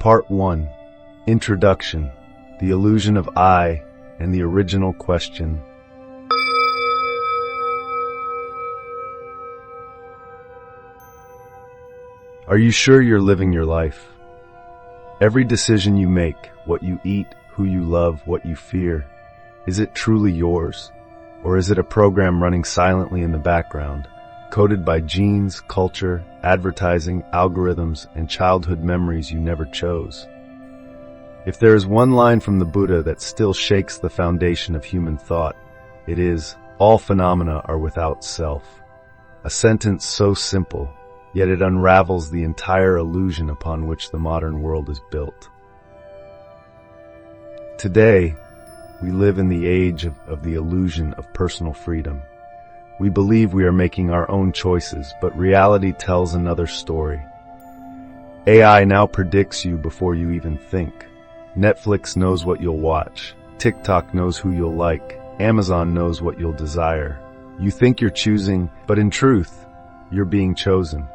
Part 1. Introduction. The illusion of I and the original question. Are you sure you're living your life? Every decision you make, what you eat, who you love, what you fear, is it truly yours? Or is it a program running silently in the background, coded by genes, culture, advertising, algorithms, and childhood memories you never chose? If there is one line from the Buddha that still shakes the foundation of human thought, it is, all phenomena are without self. A sentence so simple, yet it unravels the entire illusion upon which the modern world is built. Today, we live in the age of the illusion of personal freedom. We believe we are making our own choices, but reality tells another story. AI now predicts you before you even think. Netflix knows what you'll watch. TikTok knows who you'll like. Amazon knows what you'll desire. You think you're choosing, but in truth, you're being chosen.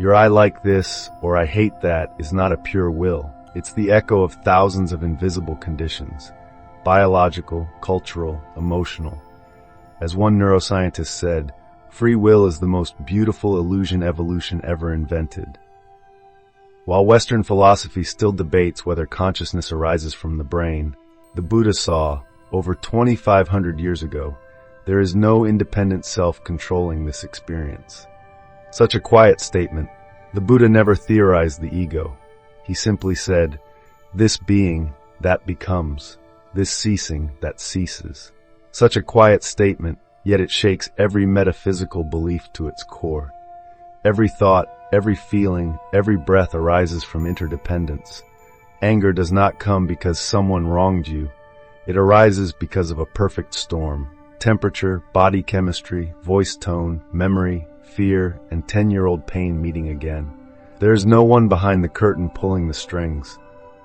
Your I like this or I hate that is not a pure will. It's the echo of thousands of invisible conditions, biological, cultural, emotional. As one neuroscientist said, free will is the most beautiful illusion evolution ever invented. While Western philosophy still debates whether consciousness arises from the brain, the Buddha saw, over 2,500 years ago, there is no independent self controlling this experience. Such a quiet statement, the Buddha never theorized the ego. He simply said, this being, that becomes, this ceasing, that ceases. Such a quiet statement, yet it shakes every metaphysical belief to its core. Every thought, every feeling, every breath arises from interdependence. Anger does not come because someone wronged you. It arises because of a perfect storm. Temperature, body chemistry, voice tone, memory, fear, and 10-year-old pain meeting again. There is no one behind the curtain pulling the strings,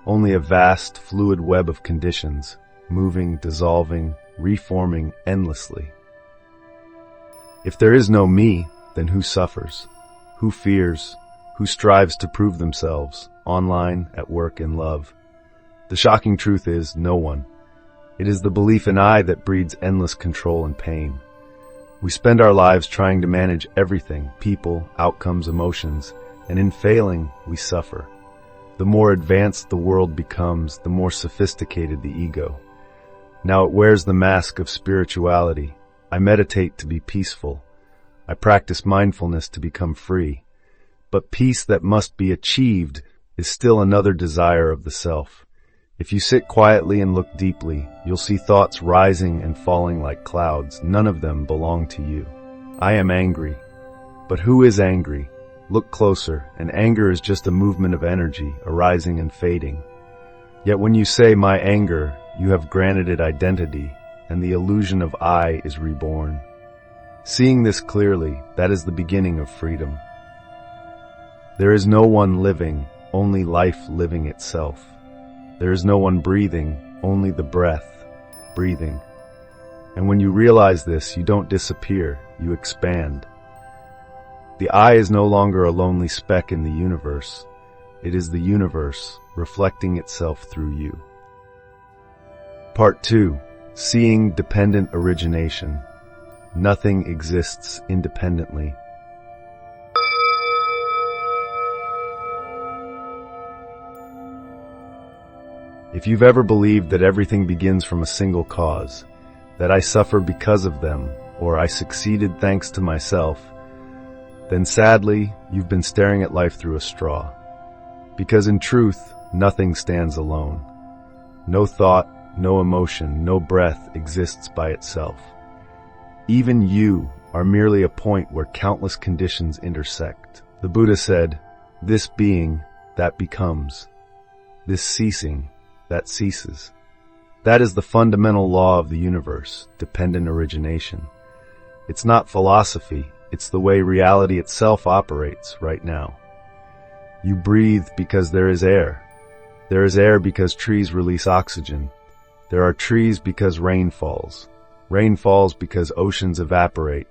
only a vast, fluid web of conditions, moving, dissolving, reforming endlessly. If there is no me, then who suffers? Who fears? Who strives to prove themselves, online, at work, in love? The shocking truth is, no one. It is the belief in I that breeds endless control and pain. We spend our lives trying to manage everything, people, outcomes, emotions, and in failing, we suffer. The more advanced the world becomes, the more sophisticated the ego. Now it wears the mask of spirituality. I meditate to be peaceful. I practice mindfulness to become free. But peace that must be achieved is still another desire of the self. If you sit quietly and look deeply, you'll see thoughts rising and falling like clouds. None of them belong to you. I am angry. But who is angry? Look closer, and anger is just a movement of energy, arising and fading. Yet when you say my anger, you have granted it identity, and the illusion of I is reborn. Seeing this clearly, that is the beginning of freedom. There is no one living, only life living itself. There is no one breathing, only the breath, breathing. And when you realize this, you don't disappear, you expand. The I is no longer a lonely speck in the universe. It is the universe reflecting itself through you. Part 2. Seeing Dependent Origination. Nothing exists independently. If you've ever believed that everything begins from a single cause, that I suffer because of them, or I succeeded thanks to myself, then sadly, you've been staring at life through a straw. Because in truth, nothing stands alone. No thought, no emotion, no breath exists by itself. Even you are merely a point where countless conditions intersect. The Buddha said, this being, that becomes. This ceasing, that ceases. That is the fundamental law of the universe, dependent origination. It's not philosophy, it's the way reality itself operates right now. You breathe because there is air. There is air because trees release oxygen. There are trees because rain falls. Rain falls because oceans evaporate.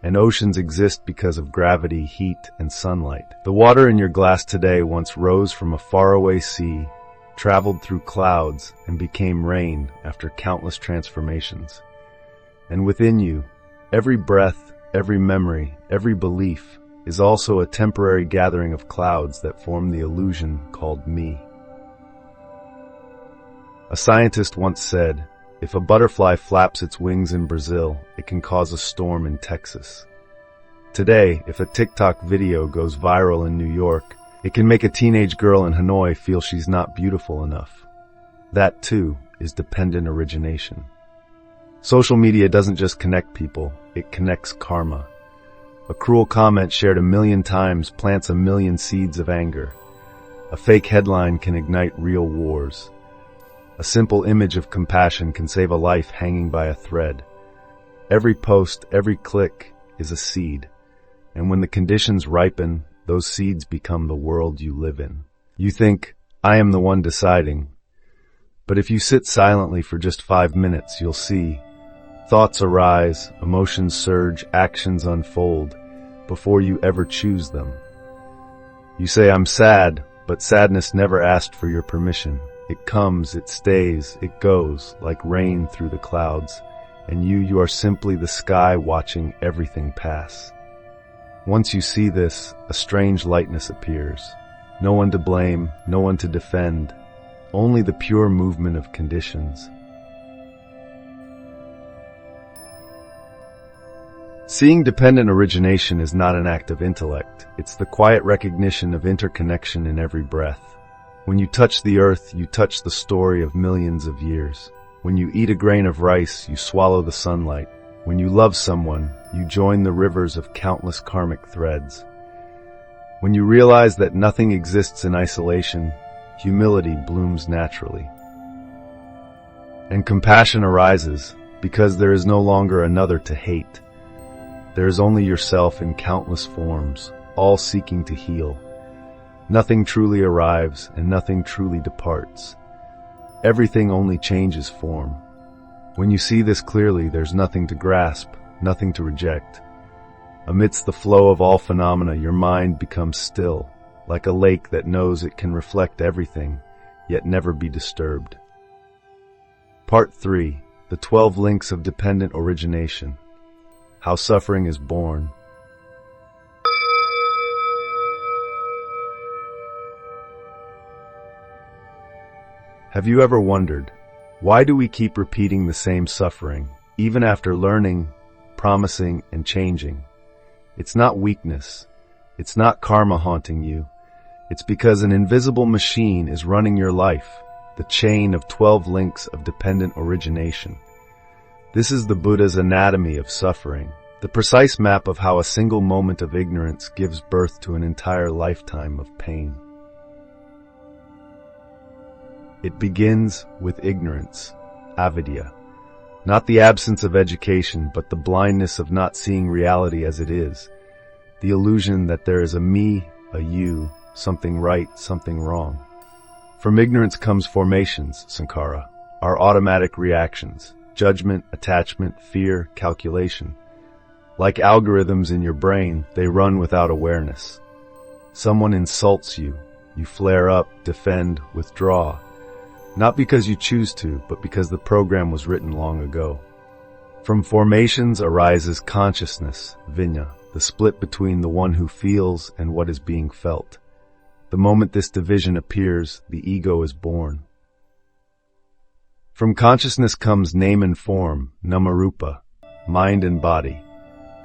and oceans exist because of gravity, heat, and sunlight. The water in your glass today once rose from a faraway sea, traveled through clouds, and became rain after countless transformations. And within you, every breath, every memory, every belief is also a temporary gathering of clouds that form the illusion called me. A scientist once said, if a butterfly flaps its wings in Brazil, it can cause a storm in Texas. Today, if a TikTok video goes viral in New York, it can make a teenage girl in Hanoi feel she's not beautiful enough. That, too, is dependent origination. Social media doesn't just connect people, it connects karma. A cruel comment shared 1 million times plants 1 million seeds of anger. A fake headline can ignite real wars. A simple image of compassion can save a life hanging by a thread. Every post, every click is a seed. And when the conditions ripen, those seeds become the world you live in. You think, I am the one deciding. But if you sit silently for just 5 minutes, you'll see thoughts arise, emotions surge, actions unfold before you ever choose them. You say, I'm sad, but sadness never asked for your permission. It comes, it stays, it goes, like rain through the clouds, and you are simply the sky watching everything pass. Once you see this, a strange lightness appears. No one to blame, no one to defend, only the pure movement of conditions. Seeing dependent origination is not an act of intellect, it's the quiet recognition of interconnection in every breath. When you touch the earth, you touch the story of millions of years. When you eat a grain of rice, you swallow the sunlight. When you love someone, you join the rivers of countless karmic threads. When you realize that nothing exists in isolation, humility blooms naturally. And compassion arises because there is no longer another to hate. There is only yourself in countless forms, all seeking to heal. Nothing truly arrives and nothing truly departs. Everything only changes form. When you see this clearly, there's nothing to grasp, nothing to reject. Amidst the flow of all phenomena, your mind becomes still, like a lake that knows it can reflect everything, yet never be disturbed. Part 3. The 12 Links of Dependent Origination. How Suffering is Born. Have you ever wondered, why do we keep repeating the same suffering, even after learning, promising, and changing? It's not weakness. It's not karma haunting you. It's because an invisible machine is running your life, the chain of 12 links of dependent origination. This is the Buddha's anatomy of suffering, the precise map of how a single moment of ignorance gives birth to an entire lifetime of pain. It begins with ignorance, avidya, not the absence of education, but the blindness of not seeing reality as it is, the illusion that there is a me, a you, something right, something wrong. From ignorance comes formations, sankhara, our automatic reactions, judgment, attachment, fear, calculation. Like algorithms in your brain, they run without awareness. Someone insults you, you flare up, defend, withdraw. Not because you choose to, but because the program was written long ago. From formations arises consciousness, vinya, the split between the one who feels and what is being felt. The moment this division appears, the ego is born. From consciousness comes name and form, namarupa, mind and body,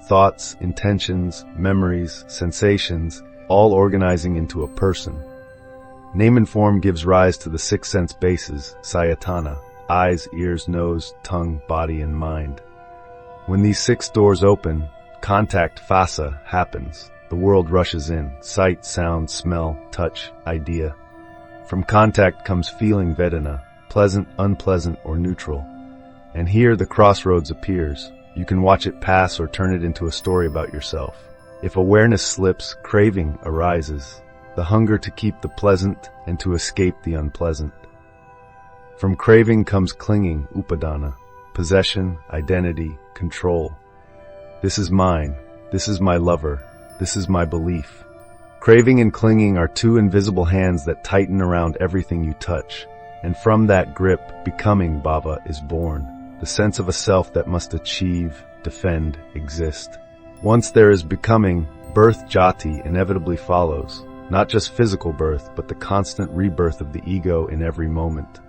thoughts, intentions, memories, sensations, all organizing into a person. Name and form gives rise to the 6 sense bases, sayatana, eyes, ears, nose, tongue, body, and mind. When these 6 doors open, contact, phassa, happens. The world rushes in, sight, sound, smell, touch, idea. From contact comes feeling, vedana, pleasant, unpleasant, or neutral. And here the crossroads appears. You can watch it pass or turn it into a story about yourself. If awareness slips, craving arises. The hunger to keep the pleasant and to escape the unpleasant. From craving comes clinging, upadana, possession, identity, control. This is mine, This is my lover. This is my belief. Craving and clinging are two invisible hands that tighten around everything you touch. And from that grip, becoming Bhava is born. The sense of a self that must achieve, defend, exist. Once there is becoming, birth jati inevitably follows. Not just physical birth, but the constant rebirth of the ego in every moment.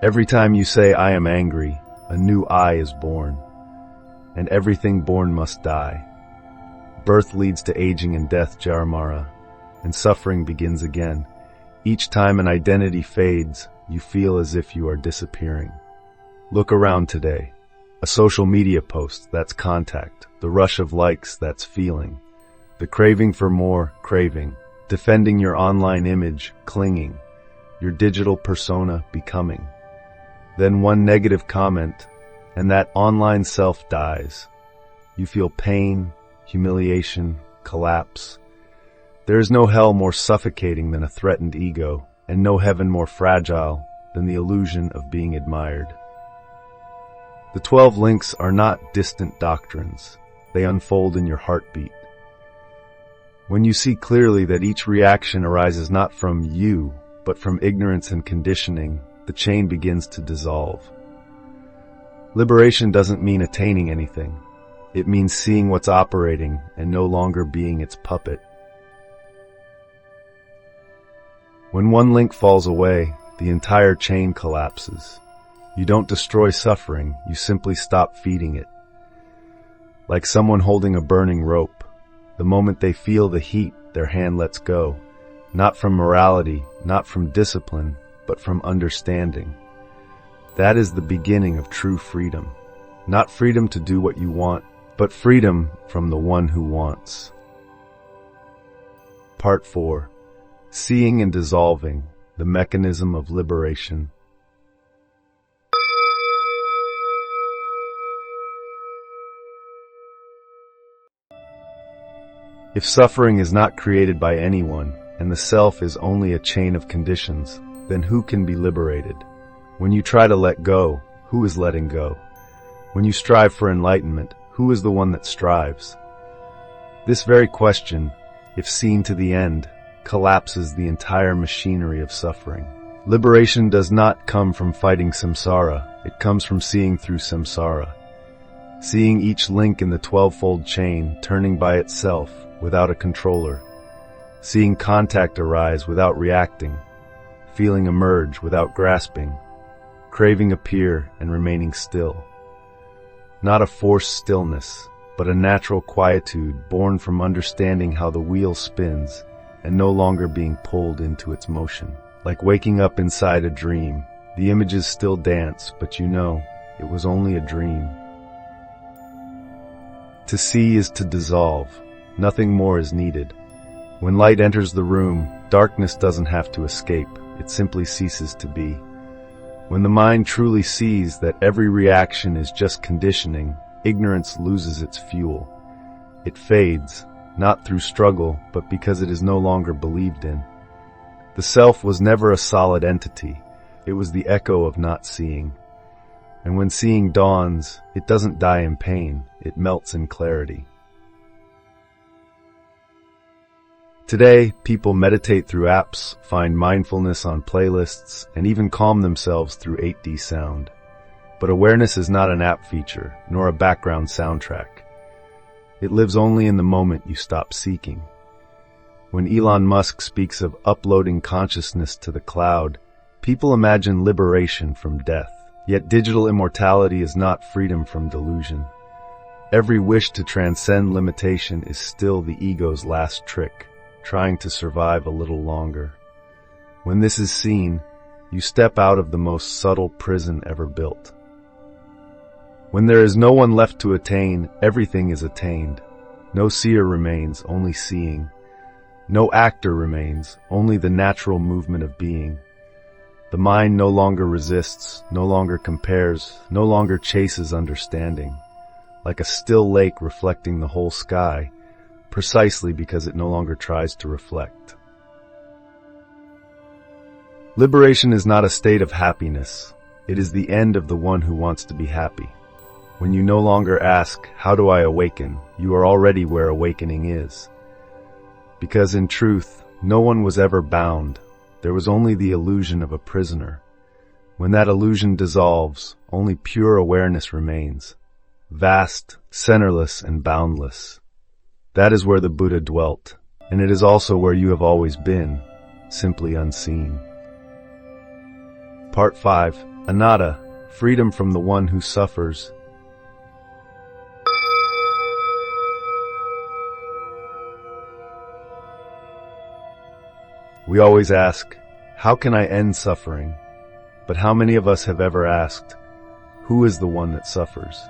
Every time you say, I am angry, a new I is born. And everything born must die. Birth leads to aging and death, Jaramara, and suffering begins again. Each time an identity fades, you feel as if you are disappearing. Look around today. A social media post, that's contact. The rush of likes, that's feeling. The craving for more, craving. Defending your online image, clinging. Your digital persona, becoming. Then one negative comment, and that online self dies. You feel pain, humiliation, collapse. There is no hell more suffocating than a threatened ego, and no heaven more fragile than the illusion of being admired. The 12 links are not distant doctrines. They unfold in your heartbeat. When you see clearly that each reaction arises not from you, but from ignorance and conditioning, the chain begins to dissolve. Liberation doesn't mean attaining anything. It means seeing what's operating and no longer being its puppet. When one link falls away, the entire chain collapses. You don't destroy suffering, you simply stop feeding it. Like someone holding a burning rope, the moment they feel the heat, their hand lets go. Not from morality, not from discipline, but from understanding. That is the beginning of true freedom. Not freedom to do what you want, but freedom from the one who wants. Part 4. Seeing and dissolving, the mechanism of liberation. If suffering is not created by anyone, and the self is only a chain of conditions, then who can be liberated? When you try to let go, who is letting go? When you strive for enlightenment, who is the one that strives? This very question, if seen to the end, collapses the entire machinery of suffering. Liberation does not come from fighting samsara, it comes from seeing through samsara. Seeing each link in the 12-fold chain turning by itself without a controller. Seeing contact arise without reacting. Feeling emerge without grasping. Craving appear and remaining still. Not a forced stillness, but a natural quietude born from understanding how the wheel spins and no longer being pulled into its motion. Like waking up inside a dream, the images still dance, but you know, it was only a dream. To see is to dissolve. Nothing more is needed. When light enters the room, darkness doesn't have to escape. It simply ceases to be. When the mind truly sees that every reaction is just conditioning, ignorance loses its fuel. It fades, not through struggle, but because it is no longer believed in. The self was never a solid entity. It was the echo of not seeing. And when seeing dawns, it doesn't die in pain, it melts in clarity. Today, people meditate through apps, find mindfulness on playlists, and even calm themselves through 8D sound. But awareness is not an app feature, nor a background soundtrack. It lives only in the moment you stop seeking. When Elon Musk speaks of uploading consciousness to the cloud, people imagine liberation from death. Yet digital immortality is not freedom from delusion. Every wish to transcend limitation is still the ego's last trick, trying to survive a little longer. When this is seen, you step out of the most subtle prison ever built. When there is no one left to attain, everything is attained. No seer remains, only seeing. No actor remains, only the natural movement of being. The mind no longer resists, no longer compares, no longer chases understanding. Like a still lake reflecting the whole sky, precisely because it no longer tries to reflect. Liberation is not a state of happiness. It is the end of the one who wants to be happy. When you no longer ask, how do I awaken? You are already where awakening is. Because in truth, no one was ever bound. There was only the illusion of a prisoner. When that illusion dissolves, only pure awareness remains. Vast, centerless, and boundless. That is where the Buddha dwelt, and it is also where you have always been, simply unseen. Part 5. Anatta, freedom from the one who suffers. We always ask, how can I end suffering? But how many of us have ever asked, who is the one that suffers?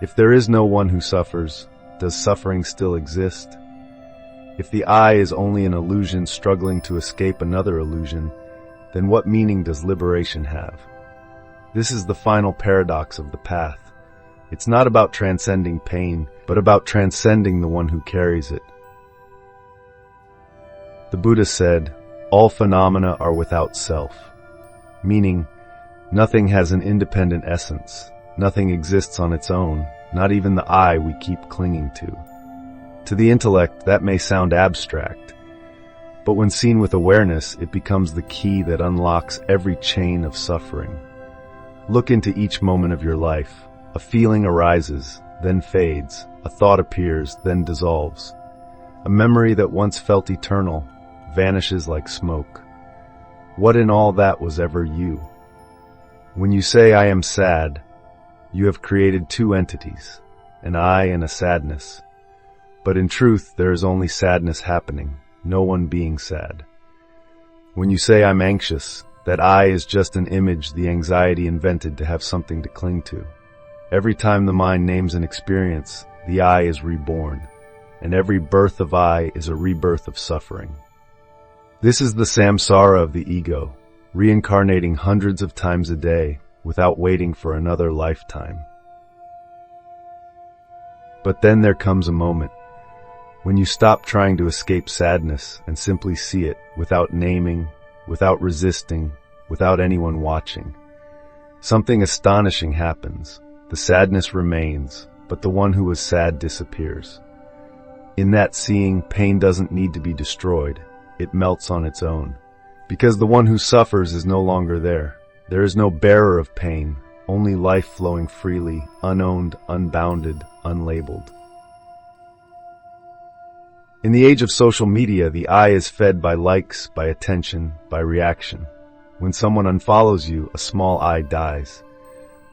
If there is no one who suffers, does suffering still exist? If the I is only an illusion struggling to escape another illusion, then what meaning does liberation have? This is the final paradox of the path. It's not about transcending pain, but about transcending the one who carries it. The Buddha said, all phenomena are without self, meaning nothing has an independent essence, nothing exists on its own, not even the I we keep clinging to. To the intellect, that may sound abstract, but when seen with awareness, it becomes the key that unlocks every chain of suffering. Look into each moment of your life. A feeling arises, then fades. A thought appears, then dissolves. A memory that once felt eternal vanishes like smoke. What in all that was ever you? When you say, I am sad, you have created two entities, an I and a sadness. But in truth, there is only sadness happening, no one being sad. When you say, I'm anxious, that I is just an image the anxiety invented to have something to cling to. Every time the mind names an experience, the I is reborn, and every birth of I is a rebirth of suffering. This is the samsara of the ego, reincarnating hundreds of times a day without waiting for another lifetime. But then there comes a moment when you stop trying to escape sadness and simply see it without naming, without resisting, without anyone watching. Something astonishing happens. The sadness remains, but the one who was sad disappears. In that seeing, pain doesn't need to be destroyed. It melts on its own. Because the one who suffers is no longer there. There is no bearer of pain, only life flowing freely, unowned, unbounded, unlabeled. In the age of social media, the I is fed by likes, by attention, by reaction. When someone unfollows you, a small I dies.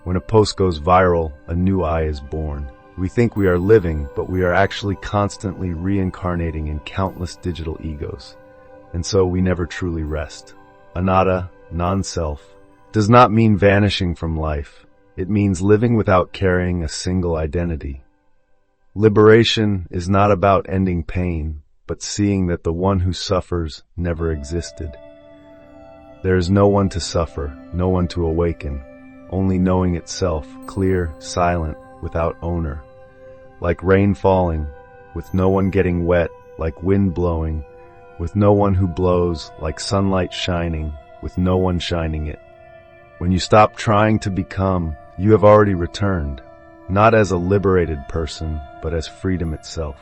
When a post goes viral, a new I is born. We think we are living, but we are actually constantly reincarnating in countless digital egos. And so we never truly rest. Anatta, non-self, does not mean vanishing from life. It means living without carrying a single identity. Liberation is not about ending pain, but seeing that the one who suffers never existed. There is no one to suffer, no one to awaken, only knowing itself, clear, silent, without owner. Like rain falling, with no one getting wet, like wind blowing, with no one who blows, like sunlight shining, with no one shining it. When you stop trying to become, you have already returned, not as a liberated person, but as freedom itself.